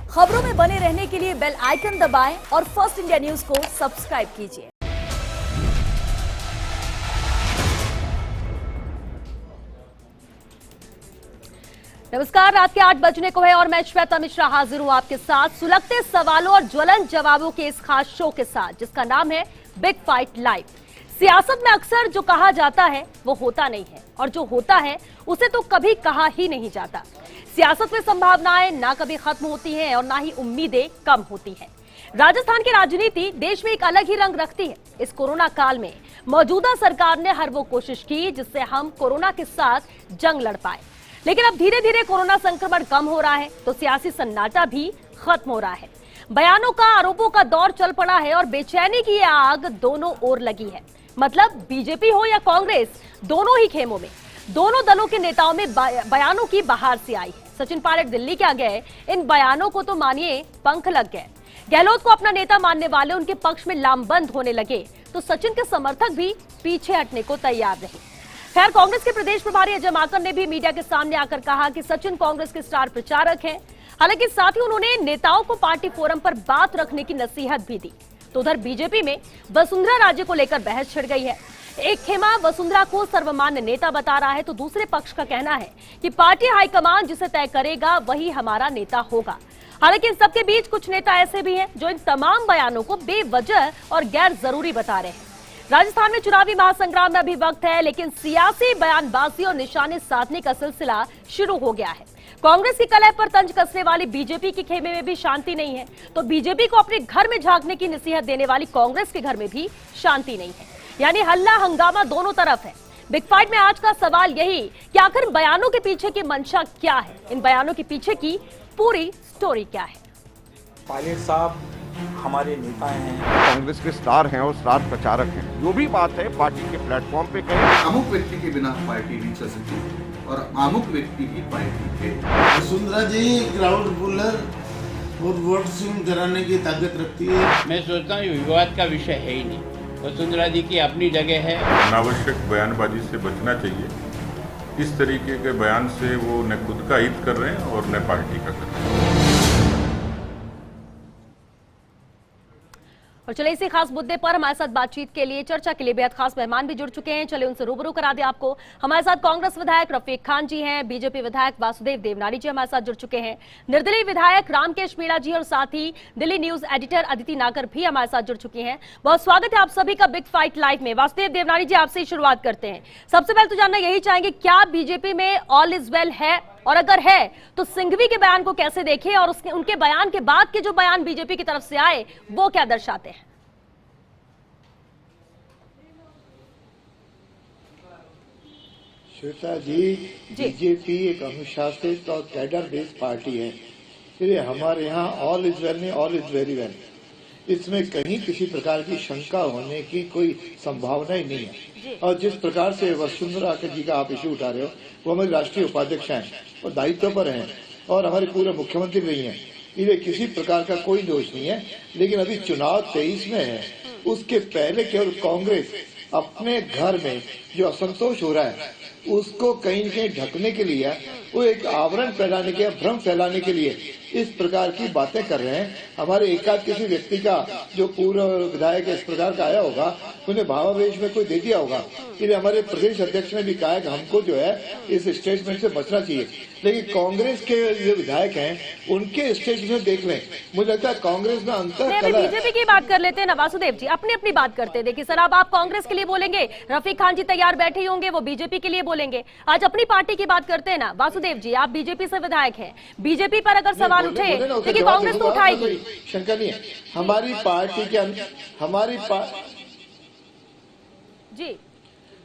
खबरों में बने रहने के लिए बेल आइकन दबाएं और फर्स्ट इंडिया न्यूज को सब्सक्राइब कीजिए। नमस्कार, रात के 8 बजने को है और मैं श्वेता मिश्रा हाजिर हूं आपके साथ सुलगते सवालों और ज्वलंत जवाबों के इस खास शो के साथ, जिसका नाम है बिग फाइट लाइव। सियासत में अक्सर जो कहा जाता है वो होता नहीं है, और जो होता है उसे तो कभी कहा ही नहीं जाता। सियासत में संभावनाएं ना कभी खत्म होती हैं और ना ही उम्मीदें कम होती हैं। राजस्थान की राजनीति देश में एक अलग ही रंग रखती है। इस कोरोना काल में मौजूदा सरकार ने हर वो कोशिश की जिससे हम कोरोना के साथ जंग लड़ पाए, लेकिन अब धीरे धीरे कोरोना संक्रमण कम हो रहा है तो सियासी सन्नाटा भी खत्म हो रहा है। बयानों का, आरोपों का दौर चल पड़ा है और बेचैनी की यह आग दोनों ओर लगी है। मतलब बीजेपी हो या कांग्रेस, दोनों ही खेमों में दोनों दलों के नेताओं में बयानों की बहार से आई है। सचिन पायलट दिल्ली क्या गए, इन बयानों को तो मानिए पंख लग गए। गहलोत को अपना नेता मानने वाले उनके पक्ष में लामबंद होने लगे तो सचिन के समर्थक भी पीछे हटने को तैयार रहे। खैर, कांग्रेस के प्रदेश प्रभारी अजय माकन ने भी मीडिया के सामने आकर कहा कि सचिन कांग्रेस के स्टार प्रचारक हैं। हालांकि साथ ही उन्होंने नेताओं को पार्टी फोरम पर बात रखने की नसीहत भी दी। तो उधर बीजेपी में वसुंधरा राजे को लेकर बहस छिड़ गई है। एक खेमा वसुंधरा को सर्वमान्य नेता बता रहा है तो दूसरे पक्ष का कहना है कि पार्टी हाईकमान जिसे तय करेगा वही हमारा नेता होगा। हालांकि इन सबके बीच कुछ नेता ऐसे भी हैं जो इन तमाम बयानों को बेवजह और गैर जरूरी बता रहे हैं। राजस्थान में चुनावी महासंग्राम में अभी वक्त है, लेकिन सियासी बयानबाजी और निशाने साधने का सिलसिला शुरू हो गया है। कांग्रेस की कलह पर तंज कसने वाली बीजेपी के खेमे में भी शांति नहीं है, तो बीजेपी को अपने घर में झांकने की नसीहत देने वाली कांग्रेस के घर में भी शांति नहीं है। यानी हल्ला हंगामा दोनों तरफ है। बिग फाइट में आज का सवाल यही कि आखिर बयानों के पीछे की मंशा क्या है, इन बयानों के पीछे की पूरी स्टोरी क्या है। पायलट साहब हमारे नेता हैं, कांग्रेस के स्टार हैं और स्टार प्रचारक हैं। जो भी बात है पार्टी के प्लेटफॉर्म पे कहें। अमुक व्यक्ति के बिना पार्टी नहीं चल सकती और अमुक व्यक्ति की पार्टी है। वसुंधरा जी क्राउड पुलर और वोट स्विंग कराने की ताकत रखती है। मैं सोचता हूँ विवाद का विषय है ही नहीं। वसुंधरा जी की अपनी जगह है। अनावश्यक बयानबाजी से बचना चाहिए। इस तरीके के बयान से वो न खुद का हित कर रहे हैं और न पार्टी का कर रहे हैं। और चले इसी खास मुद्दे पर हमारे साथ बातचीत के लिए, चर्चा के लिए बेहद खास मेहमान भी जुड़ चुके हैं। चले उनसे रूबरू करा दें आपको। हमारे साथ कांग्रेस विधायक रफीक खान जी हैं, बीजेपी विधायक वासुदेव देवनानी जी हमारे साथ जुड़ चुके हैं, निर्दलीय विधायक रामकेश मीणा जी और साथ ही दिल्ली न्यूज एडिटर अदिति नागर भी हमारे साथ जुड़ चुकी हैं। बहुत स्वागत है आप सभी का बिग फाइट लाइव में। वासुदेव देवनानी जी, आपसे ही शुरुआत करते हैं। सबसे पहले तो जानना यही चाहेंगे, क्या बीजेपी में ऑल इज वेल है, और अगर है तो सिंघवी के बयान को कैसे देखें और उनके बयान के बाद के जो बयान बीजेपी की तरफ से आए वो क्या दर्शाते हैं? श्वेता जी, बीजेपी एक अनुशासित और कैडर बेस्ड पार्टी है, इसलिए हमारे यहाँ ऑल इज वेल नहीं, ऑल इज वेरी वेल। इसमें कहीं किसी प्रकार की शंका होने की कोई संभावना ही नहीं है। और जिस प्रकार से वसुंधरा जी का आप इश्यू उठा रहे हो, वो हमारे राष्ट्रीय उपाध्यक्ष हैं और दायित्व पर हैं और हमारे पूरे मुख्यमंत्री रही हैं, इसलिए किसी प्रकार का कोई दोष नहीं है। लेकिन अभी चुनाव 23 में है, उसके पहले केवल कांग्रेस अपने घर में जो असंतोष हो रहा है उसको कहीं न कहीं ढकने के लिए, वो एक आवरण फैलाने के, भ्रम फैलाने के लिए इस प्रकार की बातें कर रहे हैं। हमारे एकाध किसी व्यक्ति का जो पूर्व विधायक इस प्रकार का आया होगा, उन्हें भावावेश में कोई दे दिया होगा, इसलिए हमारे प्रदेश अध्यक्ष ने भी कहा कि हमको जो है इस स्टेटमेंट से बचना चाहिए। लेकिन कांग्रेस के जो विधायक हैं उनके स्टेटमेंट देख लें, मुझे लगता है कांग्रेस में अंतर। बीजेपी की बात कर लेते हैं ना वासुदेव जी, अपनी अपनी बात करते हैं। देखिए सर, अब आप कांग्रेस के लिए बोलेंगे, रफीक खान जी तैयार बैठे ही होंगे, वो बीजेपी के लिए बोलेंगे। आज अपनी पार्टी की बात करते हैं ना वासुदेव जी, आप बीजेपी से विधायक हैं, बीजेपी पर अगर सवाल उठे देखिए कांग्रेस तो उठाएगी, शंका नहीं है। हमारी पार्टी के जी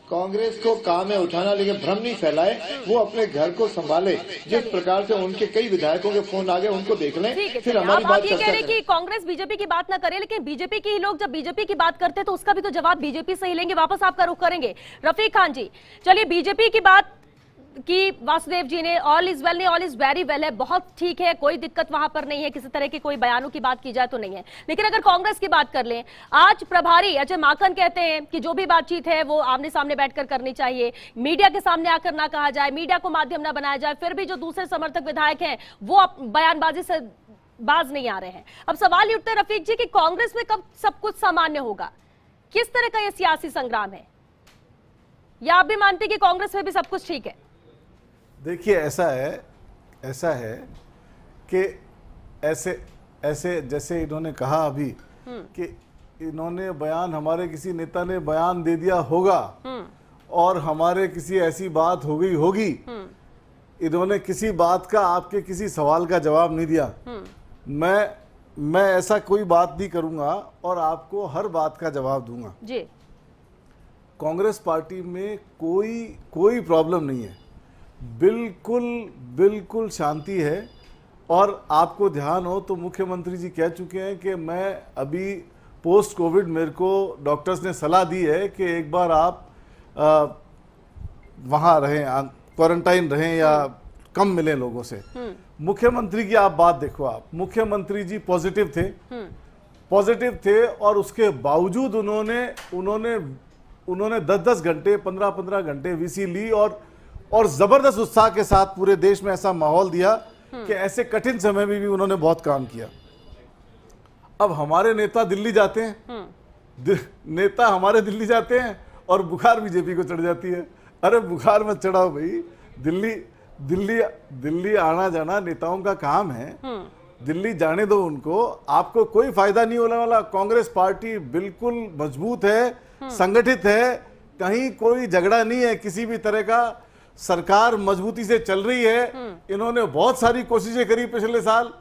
कांग्रेस को काम है उठाना, लेकिन भ्रम नहीं फैलाए, वो अपने घर को संभाले। जिस प्रकार से उनके कई विधायकों के फोन आ गए उनको देख लें, फिर हमारी बात ये कह रहे कि कांग्रेस बीजेपी की बात ना करे, लेकिन बीजेपी के ही लोग जब बीजेपी की बात करते हैं तो उसका भी तो जवाब बीजेपी से ही लेंगे। वापस आपका रुख करेंगे रफीक खान जी। चलिए, बीजेपी की बात कि वासुदेव जी ने ऑल इज वेल नहीं, ऑल इज वेरी वेल है, बहुत ठीक है, कोई दिक्कत वहां पर नहीं है, किसी तरह के कोई बयानों की बात की जाए तो नहीं है। लेकिन अगर कांग्रेस की बात कर लें, आज प्रभारी अजय माकन कहते हैं कि जो भी बातचीत है वो आमने सामने बैठकर करनी चाहिए, मीडिया के सामने आकर ना कहा जाए, मीडिया को माध्यम ना बनाया जाए। फिर भी जो दूसरे समर्थक विधायक हैं वो बयानबाजी से बाज नहीं आ रहे हैं। अब सवाल ये उठता है रफीक जी कि कांग्रेस में कब सब कुछ सामान्य होगा? किस तरह का यह सियासी संग्राम है, या आप भी मानते कि कांग्रेस में भी सब कुछ ठीक है? देखिए, ऐसा है कि ऐसे जैसे इन्होंने कहा अभी कि इन्होंने बयान, हमारे किसी नेता ने बयान दे दिया होगा और हमारे किसी ऐसी बात हो गई होगी, इन्होंने किसी बात का, आपके किसी सवाल का जवाब नहीं दिया। मैं ऐसा कोई बात नहीं करूंगा और आपको हर बात का जवाब दूंगा जी। कांग्रेस पार्टी में कोई प्रॉब्लम नहीं है, बिल्कुल शांति है। और आपको ध्यान हो तो मुख्यमंत्री जी कह चुके हैं कि मैं अभी पोस्ट कोविड, मेरे को डॉक्टर्स ने सलाह दी है कि एक बार आप वहाँ रहें, क्वारंटाइन रहें या कम मिलें लोगों से। मुख्यमंत्री की आप बात देखो, आप मुख्यमंत्री जी पॉजिटिव थे और उसके बावजूद उन्होंने 10-10 घंटे, 15-15 घंटे वीसी ली और जबरदस्त उत्साह के साथ पूरे देश में ऐसा माहौल दिया कि ऐसे कठिन समय में भी उन्होंने बहुत काम किया। अब हमारे नेता दिल्ली जाते हैं, नेता हमारे दिल्ली जाते हैं और बुखार बीजेपी को चढ़ जाती है। अरे बुखार मत चढ़ाओ भाई, दिल्ली आना जाना नेताओं का काम है, दिल्ली जाने दो उनको, आपको कोई फायदा नहीं होने वाला। कांग्रेस पार्टी बिल्कुल मजबूत है, संगठित है, कहीं कोई झगड़ा नहीं है किसी भी तरह का, सरकार मजबूती से चल रही है। इन्होंने बहुत सारी कोशिशें करी पिछले साल,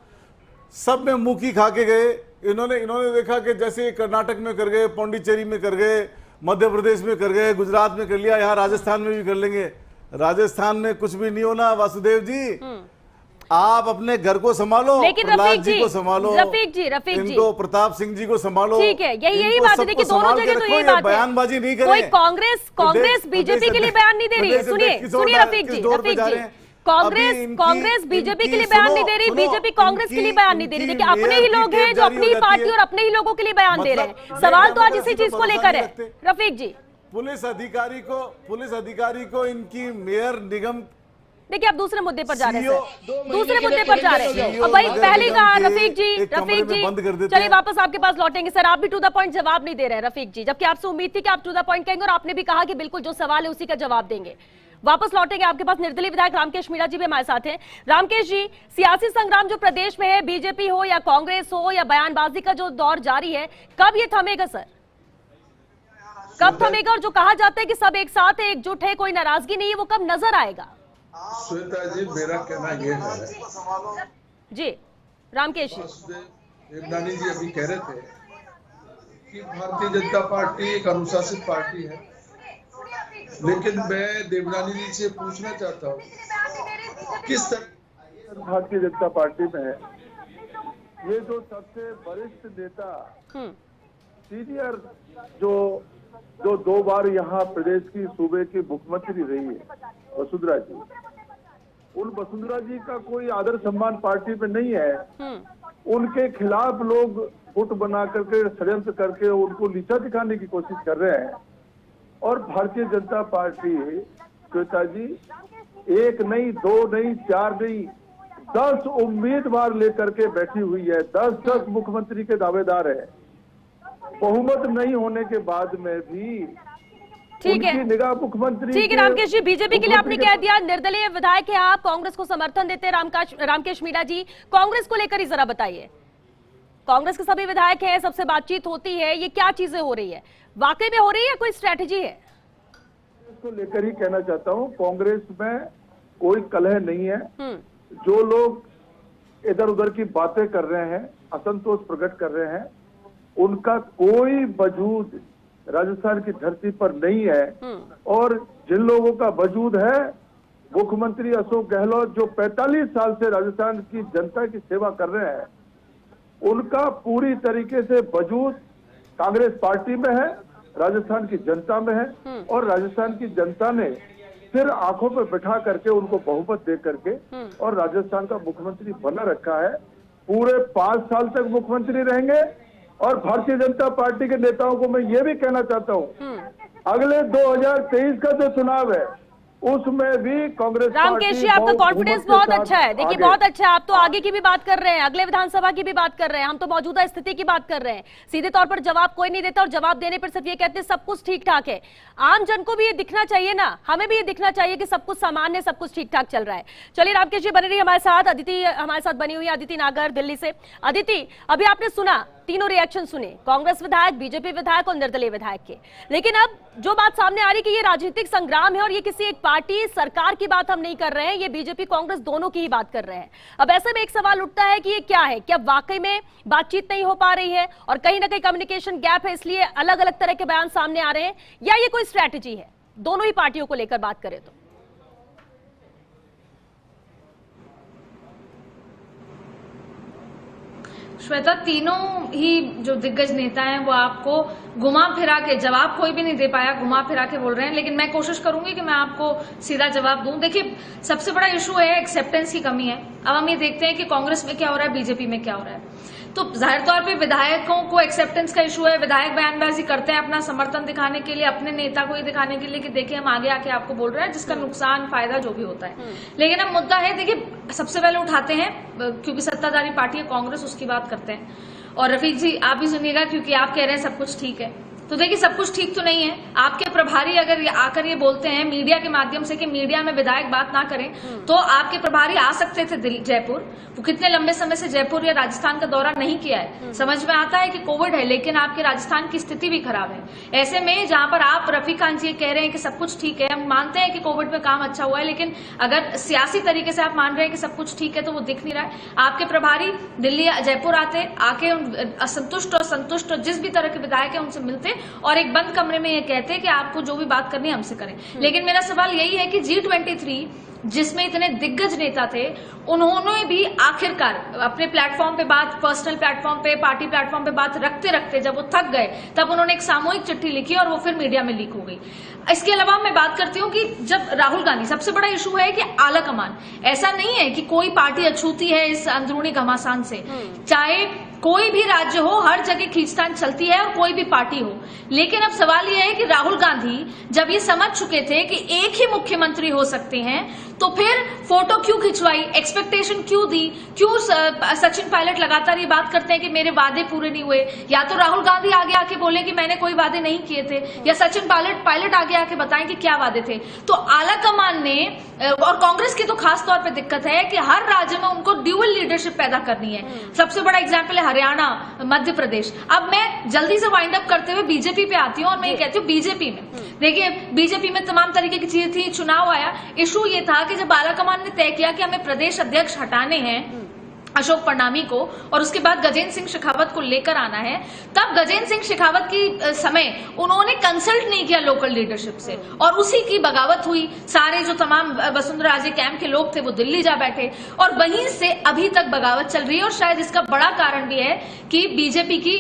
सब में मुंह की खा के गए। इन्होंने देखा कि जैसे कर्नाटक में कर गए, पौंडीचेरी में कर गए, मध्य प्रदेश में कर गए, गुजरात में कर लिया, यहाँ राजस्थान में भी कर लेंगे। राजस्थान में कुछ भी नहीं होना वासुदेव जी, आप अपने घर को संभालो, लेकिन प्रहलाद जी को संभालो, रफीक जी इनको प्रताप सिंह जी को संभालो। ठीक है, यही बात है कि दोनों जगह तो यही बात है, बयानबाजी नहीं करें। कोई कांग्रेस बीजेपी के लिए बयान नहीं दे रही है। सुनिए रफीक जी, कांग्रेस बीजेपी के लिए बयान नहीं दे रही, बीजेपी कांग्रेस के लिए बयान नहीं दे रही। देखिए, अपने ही लोग हैं जो अपनी ही पार्टी और अपने ही लोगों के लिए बयान दे रहे हैं। सवाल तो आज इसी चीज को लेकर है रफीक जी। पुलिस अधिकारी को इनकी मेयर निगम, देखिए आप दूसरे मुद्दे पर जा रहे हैं, दूसरे मुद्दे पर जा रहे हैं। अब भाई पहले कहा रफीक जी, चलिए वापस आपके पास लौटेंगे सर। आप भी टू द पॉइंट जवाब नहीं दे रहे हैं रफीक जी, जबकि आपसे उम्मीद थी कि आप टू द पॉइंट कहेंगे और आपने भी कहा कि बिल्कुल जो सवाल है उसी का जवाब देंगे। वापस लौटेंगे आपके पास। निर्दलीय विधायक रामकेश मीणा जी भी हमारे साथ हैं। रामकेश जी, सियासी संग्राम जो प्रदेश में है, बीजेपी हो या कांग्रेस हो या बयानबाजी का जो दौर जारी है, कब ये थमेगा सर? कब थमेगा? और जो कहा जाता है कि सब एक साथ है, एकजुट है, कोई नाराजगी नहीं है, वो कब नजर आएगा? श्वेता जी, मेरा कहना यह है जी, रामकेश जी, देवनानी जी अभी कह रहे थे कि भारतीय जनता पार्टी एक अनुशासित पार्टी है, लेकिन मैं देवनानी जी से पूछना चाहता हूँ किस तरह भारतीय जनता पार्टी में है ये जो सबसे वरिष्ठ नेता, सीनियर, जो 2 बार यहाँ प्रदेश की सूबे की मुख्यमंत्री रही है, वसुंधरा जी, उन वसुंधरा जी का कोई आदर सम्मान पार्टी में नहीं है। उनके खिलाफ लोग गुट बना करके, षड्यंत्र करके उनको नीचा दिखाने की कोशिश कर रहे हैं। और भारतीय जनता पार्टी, श्वेता जी, 1 नहीं, 2 नहीं, 4 नहीं, 10 उम्मीदवार लेकर के बैठी हुई है, 10 मुख्यमंत्री के दावेदार है। बहुमत नहीं होने के बाद में भी ठीक है, निगाह मुख्यमंत्री, ठीक है रामकेश जी, बीजेपी के लिए आपने कह दिया, निर्दलीय विधायक है आप, कांग्रेस को समर्थन देते हैं। रामकेश मीणा जी, कांग्रेस को लेकर ही जरा बताइए। कांग्रेस के सभी विधायक हैं, सबसे बातचीत होती है, ये क्या चीजें हो रही है? वाकई में हो रही है, कोई स्ट्रेटेजी है? इसको लेकर ही कहना चाहता हूँ, कांग्रेस में कोई कलह नहीं है। जो लोग इधर उधर की बातें कर रहे हैं, असंतोष प्रकट कर रहे हैं, उनका कोई वजूद राजस्थान की धरती पर नहीं है। और जिन लोगों का वजूद है, मुख्यमंत्री अशोक गहलोत जो 45 साल से राजस्थान की जनता की सेवा कर रहे हैं, उनका पूरी तरीके से वजूद कांग्रेस पार्टी में है, राजस्थान की जनता में है। और राजस्थान की जनता ने फिर आंखों पर बैठा करके उनको बहुमत दे करके और राजस्थान का मुख्यमंत्री बना रखा है। पूरे 5 साल तक मुख्यमंत्री रहेंगे। और भारतीय जनता पार्टी के नेताओं को मैं ये भी कहना चाहता हूँ, अगले 2023 का जो चुनाव है उसमें भी कांग्रेस रामकेश जी, आपका कॉन्फिडेंस बहुत अच्छा है। देखिए बहुत अच्छा है, आप तो आगे की भी बात कर रहे हैं, अगले विधानसभा की भी बात कर रहे हैं, हम तो मौजूदा स्थिति की बात कर रहे हैं। सीधे तौर पर जवाब कोई नहीं देता और जवाब देने पर सिर्फ ये कहते हैं सब कुछ ठीक ठाक है। आम जन को भी ये दिखना चाहिए ना, हमें भी ये दिखना चाहिए कि सब कुछ सामान्य, सब कुछ ठीक ठाक चल रहा है। चलिए रामकेश जी बने रही हमारे साथ। अदिति हमारे साथ बनी हुई है, अदिति नागर दिल्ली से। अदिति, अभी आपने सुना, तीनों रिएक्शन सुने, कांग्रेस विधायक, बीजेपी विधायक और निर्दलीय विधायक के। लेकिन अब जो बात सामने आ रही है कि ये राजनीतिक संग्राम है और ये किसी एक पार्टी सरकार की बात हम नहीं कर रहे हैं, ये बीजेपी कांग्रेस दोनों की ही बात कर रहे हैं। अब ऐसे में एक सवाल उठता है कि ये क्या है, क्या वाकई में बातचीत नहीं हो पा रही है और कहीं ना कहीं कम्युनिकेशन गैप है, इसलिए अलग अलग तरह के बयान सामने आ रहे हैं, या ये कोई स्ट्रैटेजी है दोनों ही पार्टियों को लेकर बात करें तो? श्वेता, तीनों ही जो दिग्गज नेता हैं वो आपको घुमा फिरा के, जवाब कोई भी नहीं दे पाया, घुमा फिरा के बोल रहे हैं, लेकिन मैं कोशिश करूंगी कि मैं आपको सीधा जवाब दूं। देखिए, सबसे बड़ा इशू है एक्सेप्टेंस की कमी है। अब हम ये देखते हैं कि कांग्रेस में क्या हो रहा है, बीजेपी में क्या हो रहा है। तो जाहिर तौर पे विधायकों को एक्सेप्टेंस का इशू है, विधायक बयानबाजी करते हैं अपना समर्थन दिखाने के लिए, अपने नेता को ये दिखाने के लिए कि देखिए हम आगे आके आपको बोल रहे हैं, जिसका नुकसान फायदा जो भी होता है। लेकिन अब मुद्दा है, देखिए सबसे पहले उठाते हैं, क्योंकि सत्ताधारी पार्टी है कांग्रेस, उसकी बात करते हैं। और रफीक जी आप भी सुनिएगा, क्योंकि आप कह रहे हैं सब कुछ ठीक है। तो देखिए सब कुछ ठीक तो नहीं है। आपके प्रभारी अगर आकर ये बोलते हैं मीडिया के माध्यम से कि मीडिया में विधायक बात ना करें, तो आपके प्रभारी आ सकते थे जयपुर। वो कितने लंबे समय से जयपुर या राजस्थान का दौरा नहीं किया है। समझ में आता है कि कोविड है, लेकिन आपके राजस्थान की स्थिति भी खराब है। ऐसे में जहां पर आप रफीक खान जी कह रहे हैं कि सब कुछ ठीक है, हम मानते हैं कि कोविड में काम अच्छा हुआ है, लेकिन अगर सियासी तरीके से आप मान रहे हैं कि सब कुछ ठीक है तो वो दिख नहीं रहा है। आपके प्रभारी दिल्ली जयपुर आते, आके असंतुष्ट और संतुष्ट और जिस भी तरह के विधायक है उनसे मिलते और एक बंद कमरे में ये कहते कि आपको जो भी बात करनी है हमसे करें। लेकिन मेरा सवाल यही है कि G23 जिसमें इतने दिग्गज नेता थे, उन्होंने भी आखिरकार अपने प्लेटफॉर्म पे बात, पर्सनल प्लेटफॉर्म पे, पार्टी प्लेटफॉर्म पे बात रखते रखते जब वो थक गए, तब उन्होंने एक सामूहिक चिट्ठी लिखी और वो फिर मीडिया में लीक हो गई। इसके अलावा मैं बात करती हूँ कि जब राहुल गांधी, सबसे बड़ा इशू है कि आला कमान, ऐसा नहीं है कि कोई पार्टी अछूती है इस अंदरूनी घमासान से, चाहे कोई भी राज्य हो, हर जगह खींचतान चलती है और कोई भी पार्टी हो। लेकिन अब सवाल यह है कि राहुल गांधी जब ये समझ चुके थे कि एक ही मुख्यमंत्री हो सकते हैं, तो फिर फोटो क्यों खिंचवाई, एक्सपेक्टेशन क्यों दी, क्यों सचिन पायलट लगातार ये बात करते हैं कि मेरे वादे पूरे नहीं हुए। या तो राहुल गांधी आगे आके बोले कि मैंने कोई वादे नहीं किए थे, या सचिन पायलट आगे आके बताएं कि क्या वादे थे। तो आला कमान ने, और कांग्रेस की तो खास तौर पे दिक्कत है कि हर राज्य में उनको ड्यूअल लीडरशिप पैदा करनी है। सबसे बड़ा एग्जाम्पल है हरियाणा, मध्य प्रदेश। अब मैं जल्दी से वाइंड अप करते हुए बीजेपी पे आती हूँ और मैं ये कहती हूँ, बीजेपी में देखिए, बीजेपी में तमाम तरीके की चीजें थी। चुनाव आया, इशू ये था कि जब आलाकमान ने तय किया कि हमें प्रदेश अध्यक्ष हटाने हैं अशोक परनामी को और उसके बाद गजेंद्र सिंह शेखावत को लेकर आना है, तब गजेंद्र सिंह शेखावत की समय उन्होंने कंसल्ट नहीं किया लोकल लीडरशिप से और उसी की बगावत हुई। सारे जो तमाम वसुंधरा राजे कैंप के लोग थे वो दिल्ली जा बैठे और वहीं से अभी तक बगावत चल रही है। और शायद इसका बड़ा कारण भी है कि बीजेपी की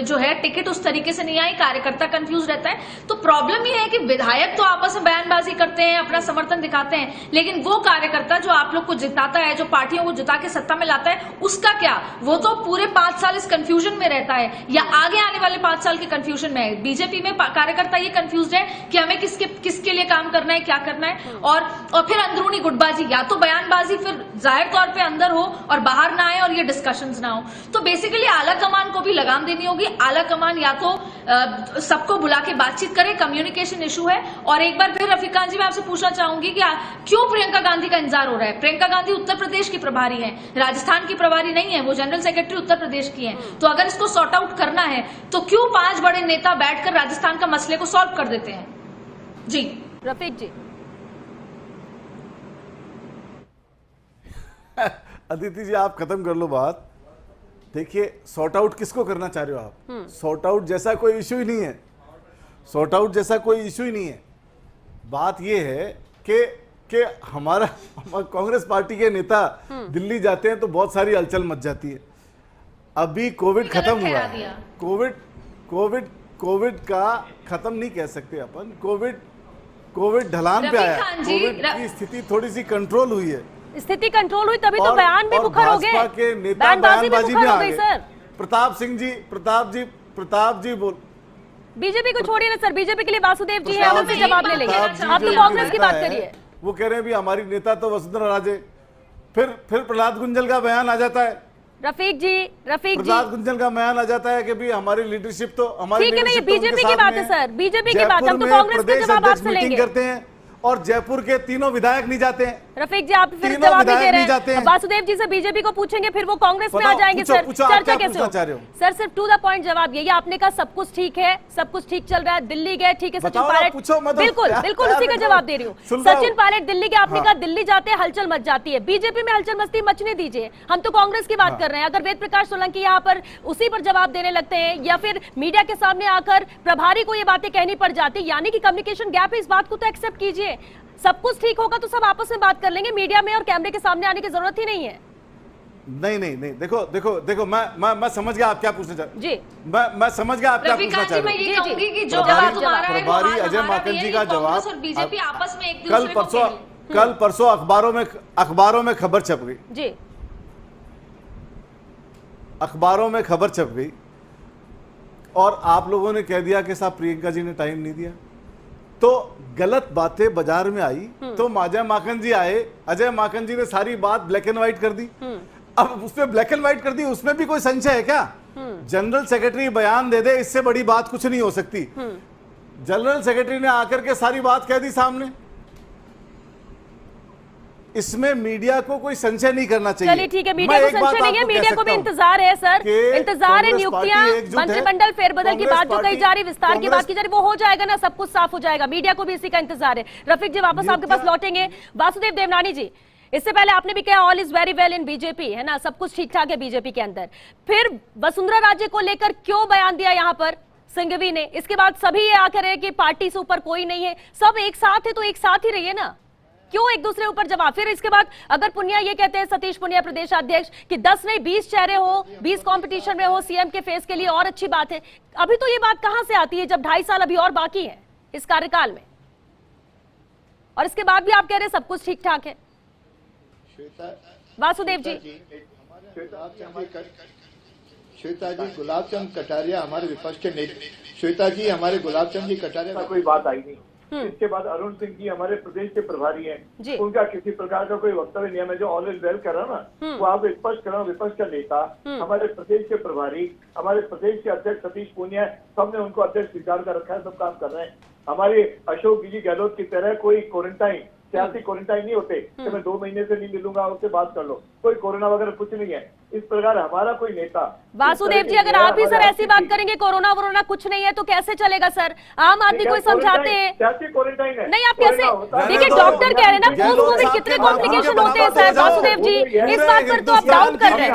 जो है टिकट उस तरीके से नहीं आई, कार्यकर्ता कंफ्यूज रहता है। तो प्रॉब्लम ये है कि विधायक तो आपस में बयानबाजी करते हैं, अपना समर्थन दिखाते हैं, लेकिन वो कार्यकर्ता जो आप लोग को जिताता है, जो पार्टियों को जिता के सत्ता में है, उसका क्या? वो तो पूरे 5 साल इस कंफ्यूजन में रहता है या आगे आने वाले 5 साल के कंफ्यूजन में है। बीजेपी में कार्यकर्ता ये कंफ्यूज है कि हमें किसके लिए काम करना है, क्या करना है, और फिर अंदरूनी गुटबाजी, या तो बयानबाजी फिर जाहिर तौर पे अंदर हो और बाहर ना आए और ये डिस्कशंस ना हो। तो बेसिकली आला कमान को भी लगाम देनी होगी। आला कमान या तो सबको बुला के बातचीत करे, कम्युनिकेशन इशू है। और एक बार फिर रफीक खान जी मैं आपसे पूछना चाहूंगी कि क्यों प्रियंका गांधी का इंतजार हो रहा है? प्रियंका गांधी उत्तर प्रदेश की प्रभारी है, राजस्थान की प्रभारी नहीं है, वो जनरल सेक्रेटरी उत्तर प्रदेश की हैं। तो अगर इसको सॉर्ट आउट करना है तो क्यों 5 बड़े नेता बैठकर राजस्थान का मसले को सॉल्व कर देते हैं? जी रफीक जी। अदिति जी आप खत्म कर लो बात। देखिए सॉर्ट आउट किसको करना चाह रहे हो आप? सॉर्ट आउट जैसा कोई इशू ही नहीं है, सॉर्ट आउट जैसा कोई इशू ही नहीं है। बात यह है कि हमारा कांग्रेस पार्टी के नेता दिल्ली जाते हैं तो बहुत सारी हलचल मच जाती है। अभी कोविड खत्म हुआ है, कोविड का खत्म नहीं कह सकते अपन, कोविड ढलान पे आया, कोविड की स्थिति थोड़ी सी कंट्रोल हुई है। स्थिति कंट्रोल हुई तभी तो बयान भी मुखर हो गए, भाजपा के नेता बयानबाजी में आ गए। सर प्रताप बीजेपी को छोड़िए ना सर, बीजेपी के लिए वासुदेव जी है, प्रताप उनसे जी, जवाब ले लेंगे। प्रताप जी आप तो जो कांग्रेस की नेता बात है, करिए। वो कह रहे हैं भी हमारी नेता तो वसुंधरा राजे, फिर प्रहलाद गुंजल का बयान आ जाता है, रफीक जी प्रहलाद गुंजल का बयान आ जाता है कि भी हमारी लीडरशिप तो हमारी ठीक है ना, ये leadership तो उनके बीजेपी की साथ बात में है सर, बीजेपी की बात है, हम तो जयपुर में कांग्रेस का प्रदेश जवाब अध्यक्ष आपसे मीटिंग लेंगे। करते हैं और जयपुर के तीनों विधायक नहीं जाते हैं। रफीक जी आप फिर तीनों जवाब नहीं विधायक दे नहीं रहे जाते हैं। हैं। वासुदेव जी से बीजेपी को पूछेंगे, फिर वो कांग्रेस में आ बताओ, जाएंगे। पूछो, सर पूछो, आप चर्चा क्या कैसे पूछना चाह रहे हो? सर सिर्फ टू द पॉइंट जवाब यही, आपने कहा सब कुछ ठीक है, सब कुछ ठीक चल रहा है, दिल्ली गए, ठीक है सचिन बताओ ना, पायलट, पूछो, मैं तो बिल्कुल प्यार- बिल्कुल प्यार उसी का से जवाब दे रही हूँ। सुन रहा हूँ। सचिन पायलट दिल्ली के, आपने हाँ। कहा दिल्ली जाते हैं हलचल मच जाती है, बीजेपी में हलचल मस्ती मचने दीजिए, हम तो कांग्रेस की बात कर रहे हैं। अगर वेद प्रकाश सोलंकी यहाँ पर उसी पर जवाब देने लगते हैं या फिर मीडिया के सामने आकर प्रभारी को ये बातें कहनी पड़ जाती, यानी कि कम्युनिकेशन गैप है, इस बात को तो एक्सेप्ट कीजिए। सब कुछ ठीक होगा तो सब आपस में बात कर लेंगे, मीडिया में और कैमरे के सामने आने की जरूरत ही नहीं है। नहीं, देखो मैं समझ गया आप क्या पूछना चाह जी, मैं समझ गया आप क्या रफीक पूछना जी, चाह मैं रहे ये जी, कहूंगी कि जी। जो जवाब तुम्हारा है वो प्रभारी आज अजय हमारा माकन भी जी है, का कांग्रेस जवाब और बीजेपी आपस में एक कल दूसरे को परसों अखबारों में खबर छप गई, जी अखबारों में खबर छप गई और आप लोगों ने कह दिया कि साहब प्रियंका जी ने टाइम नहीं दिया, तो गलत बातें बाजार में आई तो अजय माकन जी आए, अजय माकन जी ने सारी बात ब्लैक एंड व्हाइट कर दी। अब उसमें ब्लैक एंड व्हाइट कर दी, उसमें भी कोई संशय है क्या? जनरल सेक्रेटरी बयान दे दे, इससे बड़ी बात कुछ नहीं हो सकती। जनरल सेक्रेटरी ने आकर के सारी बात कह दी सामने, इसमें मीडिया को कोई संशय नहीं करना चाहिए। चलिए ठीक है, मीडिया को संशय नहीं है, मीडिया को भी इंतजार है सर, इंतजार है, नियुक्तियां, मंत्रिमंडल फेरबदल की बात जो कही जा रही, विस्तार की बात की जा रही, वो हो जाएगा ना, सब कुछ साफ हो जाएगा, मीडिया को भी इसी का इंतजार है। रफीक जी वापस आपके पास लौटेंगे। वासुदेव देवनानी जी, इससे पहले आपने भी कहा all is very well in BJP, है ना, सब कुछ ठीक ठाक है बीजेपी के अंदर, फिर वसुंधरा राजे को लेकर क्यों बयान दिया यहाँ पर सिंघवी ने? इसके बाद सभी ये आकर है कि पार्टी से ऊपर कोई नहीं है, सब एक साथ है तो एक साथ ही रहिए ना, क्यों एक दूसरे ऊपर जवाब? फिर इसके बाद अगर पुनिया ये कहते हैं, सतीश पुनिया प्रदेश अध्यक्ष, कि 10 नहीं 20 चेहरे हो, 20 कंपटीशन में हो सीएम के फेस के लिए और अच्छी बात है, अभी तो ये बात कहां से आती है जब 2.5 साल अभी और बाकी है इस कार्यकाल में, और इसके बाद भी आप कह रहे हैं सब कुछ ठीक ठाक है। वासुदेव जी, श्वेता जी गुलाबचंद कटारिया हमारे विपक्ष के नेता, श्वेता जी हमारे गुलाबचंद जी कटारिया कोई बात आई नहीं। इसके बाद अरुण सिंह जी हमारे प्रदेश के प्रभारी हैं, उनका किसी प्रकार का कोई वक्तव्य नहीं है। मैं जो ऑल इज वेल कर रहा हूँ ना, वो आप स्पष्ट कर रहा हूँ, विपक्ष का नेता, हमारे प्रदेश के प्रभारी, हमारे प्रदेश के अध्यक्ष सतीश पूनिया, सबने उनको अध्यक्ष स्वीकार कर रखा है, सब काम कर रहे हैं। हमारे अशोक जी गहलोत की तरह कोई क्वारंटाइन, सियासी क्वारंटाइन नहीं होते कि मैं 2 महीने से नहीं मिलूंगा, उससे बात कर लो, कोई कोरोना वगैरह कुछ नहीं है। इस प्रकार हमारा कोई नेता, वासुदेव जी अगर आप ही सर ऐसी बात करेंगे कोरोना वोरोना कुछ नहीं है तो कैसे चलेगा सर? आम आदमी को समझाते हैं, क्वारंटाइन है नहीं आप कैसे, देखिए डॉक्टर कह रहे हैं ना पोस्ट कोविड कितने कॉम्प्लिकेशन होते हैं सर। वासुदेव जी इस बात पर तो आप डाउट कर रहे हैं,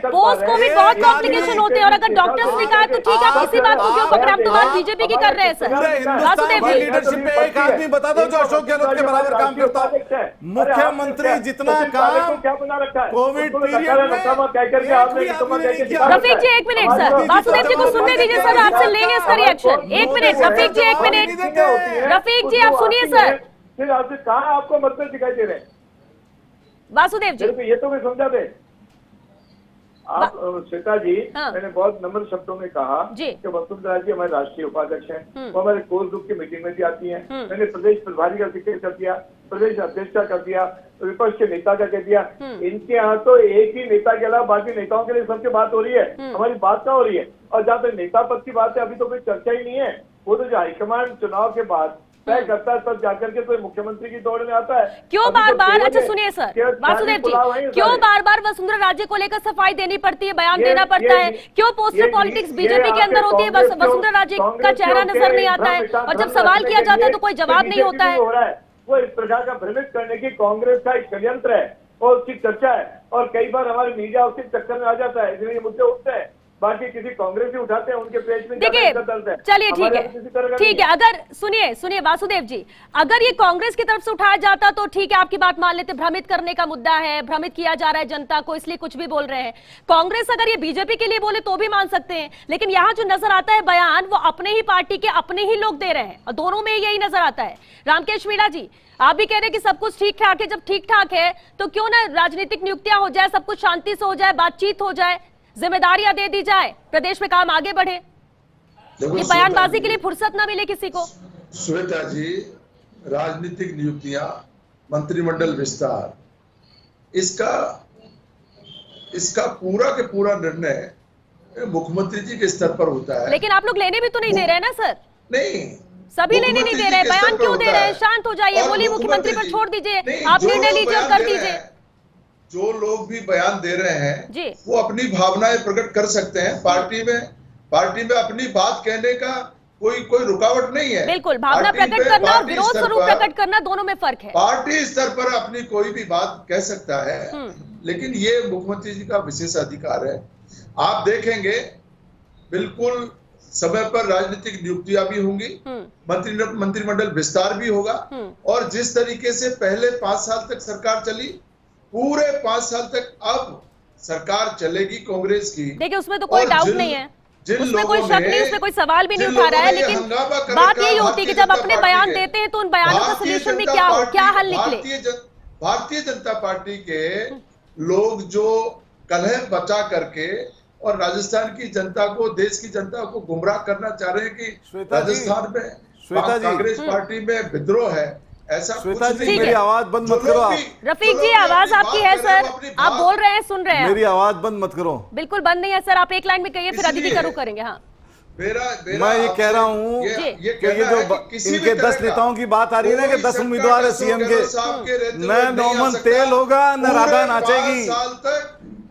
पोस्ट कोविड बहुत कॉम्प्लिकेशन होते हैं, और अगर डॉक्टर्स ने कहा तो ठीक है, आप इसी बात को क्यों पकड़ा? हम तो बात बीजेपी की कर रहे हैं सर। वासुदेव जी लीडरशिप में एक आदमी बता दो जो अशोक गहलोत के बराबर काम करता है। मुख्यमंत्री जितना काम क्या बना रखा है कोविड पीरियड में रफीक जी 1 मिनट सर, वासुदेव जी को सुनने दीजिए सर, आपसे लेंगे इसका रिएक्शन। 1 मिनट रफीक जी, 1 मिनट रफीक जी आप सुनिए सर। फिर आपसे कहा आपको मतलब दिखाई दे रहे हैं वासुदेव जी? ये तो मैं समझा दे आप श्वेता जी, मैंने बहुत नम्र शब्दों में कहा कि वसुंधरा जी हमारे राष्ट्रीय उपाध्यक्ष हैं, वो हमारे कोर ग्रुप की मीटिंग में भी आती हैं। मैंने प्रदेश प्रभारी का जिक्र कर दिया, प्रदेश अध्यक्ष का कर दिया, विपक्ष के नेता का कह दिया। इनके यहाँ तो एक ही नेता के अलावा बाकी नेताओं के लिए सबकी बात हो रही है, हमारी बात क्या हो रही है? और जहाँ तक नेता पद की बात है अभी तो कोई चर्चा ही नहीं है, वो तो जो हाईकमान चुनाव के बाद तय करता है तब जाकर के तो मुख्यमंत्री की दौड़ में आता है। क्यों बार बार, अच्छा सुनिए सर वासुदेव जी, क्यों बार बार वसुंधरा राजे को लेकर सफाई देनी पड़ती है, बयान देना पड़ता है? क्यों पोस्टर पॉलिटिक्स बीजेपी के अंदर होती है, वसुंधरा राजे का चेहरा नजर नहीं आता है, और जब सवाल किया जाता है तो कोई जवाब नहीं होता है? वो इस प्रकार का भ्रमित करने की कांग्रेस का एक षड्यंत्र है और उसकी चर्चा है, और कई बार हमारे मीडिया उसके चक्कर में आ जाता है, इसलिए ये मुद्दे उठते हैं। बाकी किसी कांग्रेस ही उठाते हैं, उनके पेज में देखिए चलिए ठीक है, अगर सुनिए वासुदेव जी, अगर ये कांग्रेस की तरफ से उठाया जाता तो ठीक है, आपकी बात मान लेते, भ्रमित करने का मुद्दा है, भ्रमित किया जा रहा है जनता को, इसलिए कुछ भी बोल रहे हैं। कांग्रेस अगर ये बीजेपी के लिए बोले तो भी मान सकते हैं, लेकिन यहाँ जो नजर आता है बयान वो अपने ही पार्टी के अपने ही लोग दे रहे हैं, और दोनों में यही नजर आता है। रामकेश मीणा जी, आप भी कह रहे हैं कि सब कुछ ठीक ठाक है, जब ठीक ठाक है तो क्यों ना राजनीतिक नियुक्तियां हो जाए, सब कुछ शांति से हो जाए, बातचीत हो जाए, जिम्मेदारियां दे दी जाए, प्रदेश में काम आगे बढ़े। कि बयानबाजी के लिए फुर्सत ना मिले किसी को। श्वेता जी, राजनीतिक नियुक्तियां, मंत्रिमंडल विस्तार, इसका पूरा के पूरा निर्णय मुख्यमंत्री जी के स्तर पर होता है। लेकिन आप लोग लेने भी तो नहीं दे रहे हैं ना सर? नहीं, सभी लेने नहीं दे रहे हैं, बयान क्यों दे रहे हैं? शांत हो जाइए, बोलिए मुख्यमंत्री पर छोड़ दीजिए, आप निर्णय लीजिए और कर दीजिए। जो लोग भी बयान दे रहे हैं जी, वो अपनी भावनाएं प्रकट कर सकते हैं। पार्टी में अपनी बात कहने का कोई रुकावट नहीं है। बिल्कुल, भावना प्रकट करना और विरोध स्वरूप प्रकट करना दोनों में फर्क है। पार्टी स्तर पर अपनी कोई भी बात कह सकता है, लेकिन ये मुख्यमंत्री जी का विशेष अधिकार है। आप देखेंगे बिल्कुल समय पर राजनीतिक नियुक्तियां भी होंगी, मंत्रिमंडल विस्तार भी होगा, और जिस तरीके से पहले 5 साल तक सरकार चली, पूरे 5 साल तक अब सरकार चलेगी कांग्रेस की। देखिए, उसमें तो कोई डाउट नहीं है, उसमें कोई शक नहीं, उसमें कोई सवाल भी नहीं उठा रहा है, लेकिन बात यही होती है कि जब अपने बयान देते हैं तो उन बयानों का सलूशन भी क्या हल निकले। भारतीय जनता पार्टी के लोग जो कलह बचा करके और राजस्थान की जनता को, देश की जनता को गुमराह करना चाह रहे हैं कि राजस्थान में कांग्रेस पार्टी में विद्रोह है, ऐसा कुछ नहीं। मेरी आवाज बंद मत करो। रफीक जी, आवाज आपकी है सर, आप बोल रहे हैं, सुन रहे हैं। मेरी आवाज बंद मत करो। बिल्कुल बंद नहीं है सर, आप एक लाइन में कहिए, फिर अदिति का रुख करेंगे। हाँ, मैं ये कह रहा हूँ कि ये जो इनके 10 नेताओं की बात आ रही है ना कि 10 उम्मीदवार है सीएम के, न नौमन तेल होगा न राधा नाचेगी,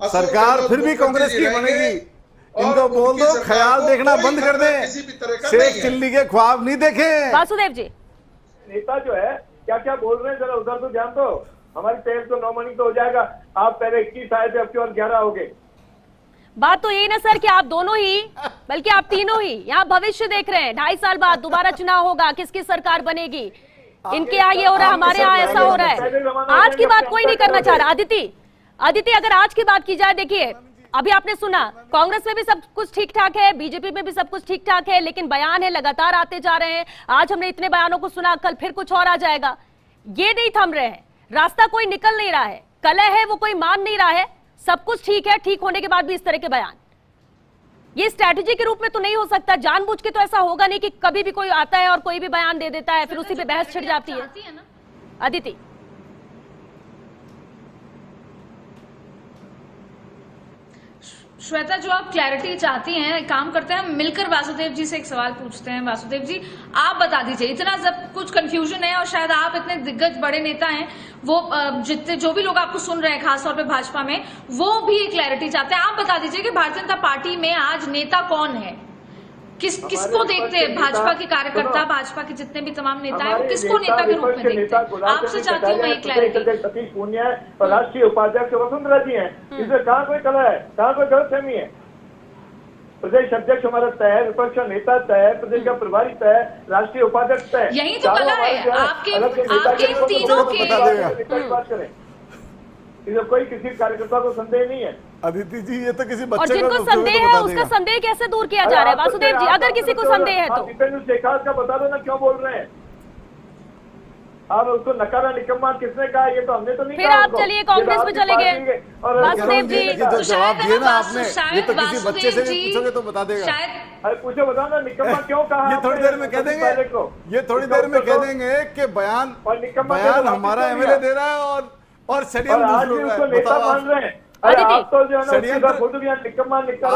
सरकार फिर भी कांग्रेस की बनेगी। इनको बोल दो ख्याल देखना बंद कर दें, शेख चिल्ली के ख्वाब नहीं देखें। वासुदेव जी, नेता जो है क्या क्या बोल रहे हैं, जरा उधर तो ध्यान दो। हमारी तेल तो 9 मनी तो हो जाएगा, आप पहले 21 आए थे, अब की और 11 हो गए। बात तो यही ना सर कि आप दोनों ही, बल्कि आप तीनों ही यहाँ भविष्य देख रहे हैं। 2.5 साल बाद दोबारा चुनाव होगा, किसकी सरकार बनेगी, इनके यहाँ ये हो रहा है, हमारे यहाँ ऐसा हो रहा है। आज की बात कोई नहीं करना चाह रहा। अदिति, अगर आज की बात की जाए, देखिए अभी आपने सुना कांग्रेस में भी सब कुछ ठीक ठाक है, बीजेपी में भी सब कुछ ठीक ठाक है, लेकिन बयान है लगातार आते जा रहे हैं। आज हमने इतने बयानों को सुना, कल फिर कुछ और आ जाएगा। ये नहीं थम रहे हैं, रास्ता कोई निकल नहीं रहा है, कलह है वो कोई मान नहीं रहा है, सब कुछ ठीक है, ठीक होने के बाद भी इस तरह के बयान, ये स्ट्रैटेजी के रूप में तो नहीं हो सकता। जानबूझ के तो ऐसा होगा नहीं कि कभी भी कोई आता है और कोई भी बयान दे देता है, फिर उसी पे बहस छिड़ जाती है। अदिति, श्वेता, जो आप क्लैरिटी चाहती हैं, एक काम करते हैं, हम मिलकर वासुदेव जी से एक सवाल पूछते हैं। वासुदेव जी, आप बता दीजिए, इतना सब कुछ कंफ्यूजन है और शायद आप इतने दिग्गज बड़े नेता हैं, वो जितने जो भी लोग आपको सुन रहे हैं खासतौर पे भाजपा में, वो भी क्लैरिटी चाहते हैं। आप बता दीजिए कि भारतीय जनता पार्टी में आज नेता कौन है, किसको देखते हैं भाजपा के कार्यकर्ता, भाजपा के जितने भी तमाम नेता हैं, किसको नेता के रूप में देखते हैं? आपसे चाहती हूँ मैं क्लैरिटी। सतीश पूनिया है और राष्ट्रीय उपाध्यक्ष वसुंधरा जी हैं, इसमें कहाँ कोई कलह है, कहाँ कोई गलतफहमी है? प्रदेश अध्यक्ष हमारा तय है, विपक्ष का नेता तय है, प्रदेश का प्रभारी तय है, राष्ट्रीय उपाध्यक्ष तय है। यही तो कलह है आपके तीनों के। बात करें, कोई किसी कार्यकर्ता को संदेह नहीं है। अदिति जी, ये तो किसी बच्चे और जिनको संदेह है उसका संदेह कैसे दूर किया जा रहा है? वासुदेव जी, अगर किसी को संदेह है तो दीपेंद्र शेखार का बता दो ना, क्यों बोल रहे हैं आप? उसको नकारा निकम्मा किसने कहा? ये तो हमने तो नहीं फिर कहा। आप चलिए कांग्रेस में चले गए। वासुदेव जी, जो जवाब दिए ना आपने, ये तो किसी बच्चे से पूछोगे तो बता देगा। अरे पूछो, बताओ ना निकम्मा क्यों कहा? ये थोड़ी देर में कह देंगे, ये थोड़ी देर में कह देंगे कि बयान हमारा एमएलए दे रहा है और षड्यंत्र नेता मान रहे हैं। अरे आप तो जो है निकम्मा निकला,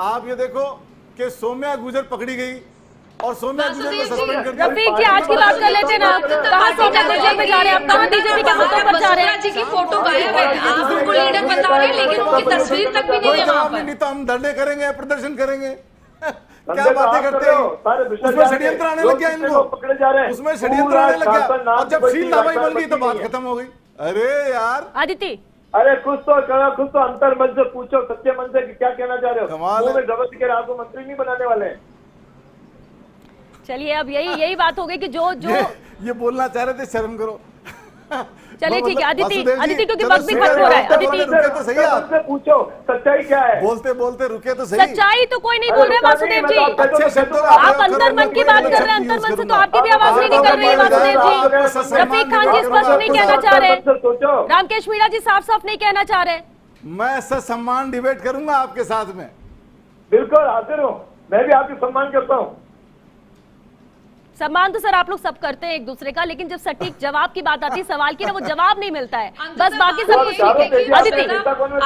आप ये देखो कि सोम्या गुजर पकड़ी गई और सोम्या गुजर को सस्पेंड कर दिया। रफीक जी, आज की बात कर लेते ना, कहाँ सोम्या गुजर पे जा रहे हैं आप? कहाँ बीजेपी के मुद्दों पर जा रहे हैं? जी की फोटो गायब है, आप उनको लीडर बता रहे हैं, लेकिन उनकी तस्वीर तक भी नहीं है वहाँ पर। नहीं तो हम धरने करेंगे, प्रदर्शन करेंगे। क्या बातें करते हो? उसमें षड्यंत्र आने लग गया इनको, पकड़े जा रहे हैं, उसमें षड्यंत्र आने लग गया और जब शील नाबाई बन गई तो बात खत्म हो गई। अरे यार अदिति, अरे कुछ तो करो, कुछ तो अंतर मन से पूछो, सच्चे मन से कि क्या कहना चाह रहे हो? मुंह में जबरदस्ती के आपको मंत्री नहीं बनाने वाले हैं। चलिए, अब यही बात हो गई कि जो ये बोलना चाह रहे थे, शर्म करो। चलिए ठीक है अदिति, क्योंकि वक्त भी खत्म हो रहा है। अदिति, तो सही है, पूछो सच्चाई क्या है? बोलते बोलते रुके तो सही। सच्चाई तो कोई नहीं बोल रहे वासुदेव जी, अच्छे शब्दों आप अंतर मन की बात कर रहे हैं, अंतर मन से तो आपकी भी आवाज नहीं निकल रही है वासुदेव जी। रफीक खान जी स्पष्ट नहीं कहना चाह रहे, रामकेश मीणा जी साफ साफ नहीं कहना चाह रहे। मैं ससम्मान डिबेट करूंगा आपके साथ में। बिल्कुल हाजिर हूँ। मैं भी आपकी सम्मान करता हूँ। सम्मान तो सर आप लोग सब करते हैं एक दूसरे का, लेकिन जब सटीक जवाब की बात आती है सवाल की ना, वो जवाब नहीं मिलता है, बस बाकी सब कुछ ठीक है। अदिति,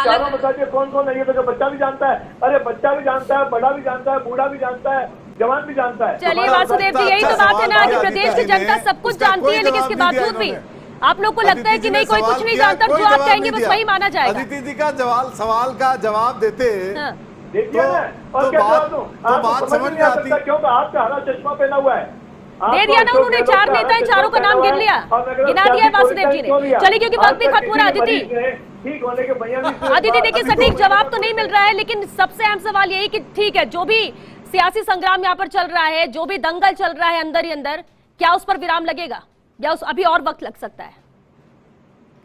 चारों बताइए कौन कौन है? ये तो बच्चा भी जानता है, अरे बच्चा भी जानता है, बड़ा भी जानता है, बूढ़ा भी जानता है, जवान भी जानता है। चलिए वासुदेव जी, यही तो बात है ना कि प्रदेश की जनता सब कुछ जानती है, लेकिन इसके बावजूद भी आप लोग को लगता है कि नहीं कोई कुछ नहीं जानता, जो आप कहेंगे बस वही माना जाएगा। अदिति जी का सवाल का जवाब देते देखिए और क्या जवाब दूं? बात समझ में आती है। क्यों? आपका हरा चश्मा पहना हुआ है, दे दिया ना उन्होंने, 4 नेता हैं, चारों का नाम गिन लिया, गिना दिया वासुदेव जी ने। चलिए क्योंकि वक्त भी खत्म हो रहा है। अदिति देखिए, सटीक जवाब तो नहीं मिल रहा है, लेकिन सबसे अहम सवाल यही कि ठीक है, जो भी सियासी संग्राम यहाँ पर चल रहा है, जो भी दंगल चल रहा है अंदर ही अंदर, क्या उस पर विराम लगेगा या उस अभी और वक्त लग सकता है?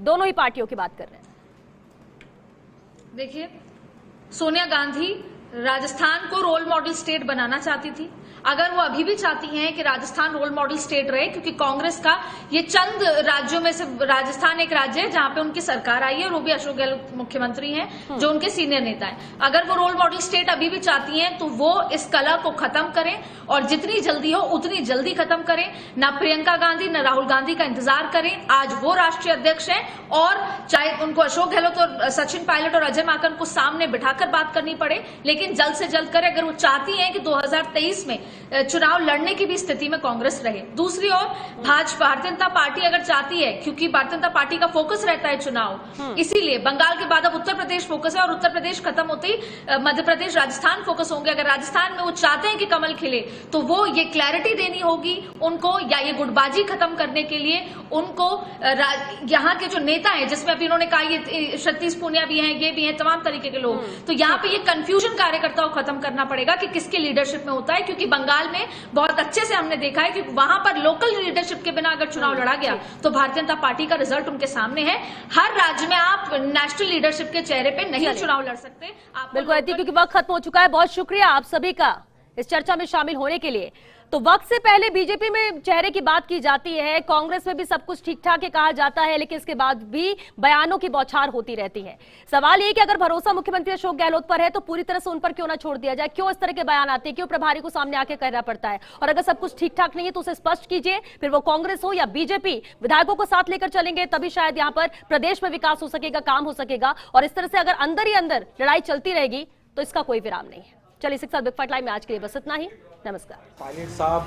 दोनों ही पार्टियों की बात कर रहे हैं। देखिए, सोनिया गांधी राजस्थान को रोल मॉडल स्टेट बनाना चाहती थी। अगर वो अभी भी चाहती हैं कि राजस्थान रोल मॉडल स्टेट रहे, क्योंकि कांग्रेस का ये चंद राज्यों में से राजस्थान एक राज्य है जहां पे उनकी सरकार आई है और वो भी अशोक गहलोत मुख्यमंत्री हैं जो उनके सीनियर नेता हैं। अगर वो रोल मॉडल स्टेट अभी भी चाहती हैं तो वो इस कला को खत्म करें और जितनी जल्दी हो उतनी जल्दी खत्म करें। ना प्रियंका गांधी ना राहुल गांधी का इंतजार करें, आज वो राष्ट्रीय अध्यक्ष हैं और चाहे उनको अशोक गहलोत और सचिन पायलट और अजय माकन को सामने बिठाकर बात करनी पड़े, लेकिन जल्द से जल्द करें। अगर वो चाहती हैं कि 2023 में चुनाव लड़ने की भी स्थिति में कांग्रेस रहे। दूसरी ओर भारतीय जनता पार्टी अगर चाहती है, क्योंकि भारतीय जनता पार्टी का फोकस रहता है चुनाव, इसीलिए बंगाल के बाद अब उत्तर प्रदेश फोकस है और उत्तर प्रदेश खत्म होते ही मध्य प्रदेश राजस्थान फोकस होंगे। अगर राजस्थान में वो चाहते हैं कि कमल खिले तो वो ये क्लैरिटी देनी होगी उनको, या ये गुटबाजी खत्म करने के लिए उनको यहाँ के जो नेता हैं, जिसमें अभी उन्होंने कहा ये सतीश पूनिया भी हैं, ये भी हैं, तमाम तरीके के लोग, तो यहाँ पे ये कंफ्यूजन कार्यकर्ताओं को खत्म करना पड़ेगा कि किसके लीडरशिप में होता है। क्योंकि बंगाल में बहुत अच्छे से हमने देखा है कि वहां पर लोकल लीडरशिप के बिना अगर चुनाव लड़ा गया तो भारतीय जनता पार्टी का रिजल्ट उनके सामने है। हर राज्य में आप नेशनल लीडरशिप के चेहरे पे नहीं चुनाव लड़ सकते। बिल्कुल, क्योंकि वक्त खत्म हो चुका है। बहुत शुक्रिया आप सभी का इस चर्चा में शामिल होने के लिए। तो वक्त से पहले बीजेपी में चेहरे की बात की जाती है, कांग्रेस में भी सब कुछ ठीक ठाक है कहा जाता है, लेकिन इसके बाद भी बयानों की बौछार होती रहती है। सवाल ये कि अगर भरोसा मुख्यमंत्री अशोक गहलोत पर है तो पूरी तरह से उन पर क्यों ना छोड़ दिया जाए? क्यों इस तरह के बयान आते हैं? क्यों प्रभारी को सामने आके कहना पड़ता है? और अगर सब कुछ ठीक ठाक नहीं है तो उसे स्पष्ट कीजिए, फिर वो कांग्रेस हो या बीजेपी, विधायकों को साथ लेकर चलेंगे तभी शायद यहाँ पर प्रदेश में विकास हो सकेगा, काम हो सकेगा। और इस तरह से अगर अंदर ही अंदर लड़ाई चलती रहेगी तो इसका कोई विराम नहीं है। चलिए इसी के साथ बिग फाइट लाइव में आज के लिए बस इतना ही। नमस्कार। पायलट साहब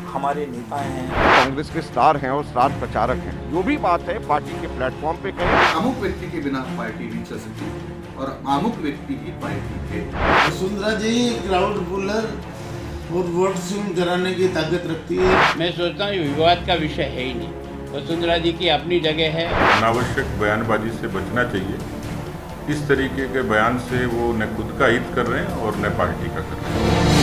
हमारे नेता हैं, कांग्रेस के स्टार हैं और स्टार प्रचारक हैं। जो भी बात है पार्टी के प्लेटफॉर्म पे कहें। अमुक व्यक्ति के बिना पार्टी नहीं चल सकती और अमुक व्यक्ति ही पार्टी है। वसुंधरा जी क्राउड पुलर और वोट स्विंग कराने की ताकत रखती है। मैं सोचता हूँ विवाद का विषय है ही नहीं। वसुंधरा जी की अपनी जगह है। अनावश्यक बयानबाजी से बचना चाहिए। इस तरीके के बयान से वो न खुद का हित कर रहे हैं और न पार्टी का कर रहे हैं।